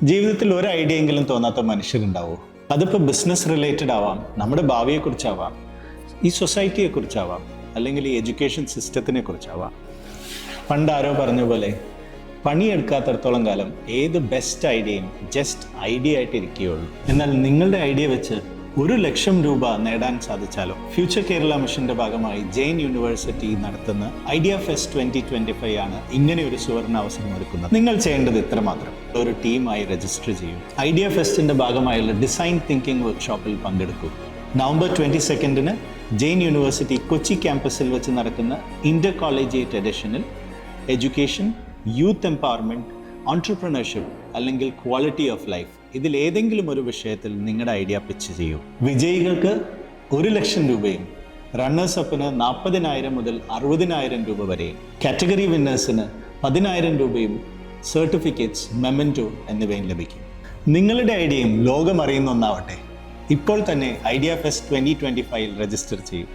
ജീവിതത്തിൽ ഒരു ഐഡിയയെങ്കിലും തോന്നാത്ത മനുഷ്യരുണ്ടാവോ? അതിപ്പോൾ ബിസിനസ് റിലേറ്റഡ് ആവാം, നമ്മുടെ ഭാവിയെക്കുറിച്ചാവാം, ഈ സൊസൈറ്റിയെക്കുറിച്ചാവാം, അല്ലെങ്കിൽ ഈ എഡ്യൂക്കേഷൻ സിസ്റ്റത്തിനെ കുറിച്ചാവാം. പണ്ട് ആരോ പറഞ്ഞ പോലെ പണിയെടുക്കാത്തടത്തോളം കാലം ഏത് ബെസ്റ്റ് ഐഡിയയും ജസ്റ്റ് ഐഡിയ ആയിട്ട് ഇരിക്കുകയുള്ളൂ. എന്നാൽ നിങ്ങളുടെ ഐഡിയ വെച്ച് 1,00,000 രൂപ നേടാൻ സാധിച്ചാലോ? ഫ്യൂച്ചർ കേരള മിഷന്റെ ഭാഗമായി ജെയിൻ യൂണിവേഴ്സിറ്റി നടത്തുന്ന ഐഡിയ ഫെസ്റ്റ് 2025 ആണ് ഇങ്ങനെ ഒരു സുവർണ അവസരം ഒരുക്കുന്നത്. നിങ്ങൾ ചെയ്യേണ്ടത് ഇത്രമാത്രം: ഒരു ടീമായി രജിസ്റ്റർ ചെയ്യൂ. ഐഡിയ ഫെസ്റ്റിന്റെ ഭാഗമായുള്ള ഡിസൈൻ തിങ്കിങ് വർക്ക്ഷോപ്പിൽ പങ്കെടുക്കൂ. നവംബർ 22 ജെയിൻ യൂണിവേഴ്സിറ്റി കൊച്ചി ക്യാമ്പസിൽ വെച്ച് നടക്കുന്ന ഇന്റർ കോളേജിയേറ്റ് എഡിഷനിൽ എഡ്യൂക്കേഷൻ, യൂത്ത് എംപവർമെന്റ്, ഓൺട്രപ്രണർഷിപ്പ് അല്ലെങ്കിൽ ക്വാളിറ്റി ഓഫ് ലൈഫ്, ഇതിൽ ഏതെങ്കിലും ഒരു വിഷയത്തിൽ നിങ്ങളുടെ ഐഡിയ പിച്ച് ചെയ്യൂ. വിജയികൾക്ക് 1,00,000 രൂപയും റണ്ണേഴ്സ് അപ്പിന് 40,000 മുതൽ 60,000 രൂപ വരെയും, കാറ്റഗറി വിന്നേഴ്സിന് 10,000 രൂപയും സർട്ടിഫിക്കറ്റ്സ്, മെമൻറ്റോ എന്നിവയും ലഭിക്കും. നിങ്ങളുടെ ഐഡിയയും ലോകം അറിയുന്ന ഒന്നാവട്ടെ. ഇപ്പോൾ തന്നെ ഐഡിയ ഫെസ്റ്റ് 2025 രജിസ്റ്റർ ചെയ്യൂ.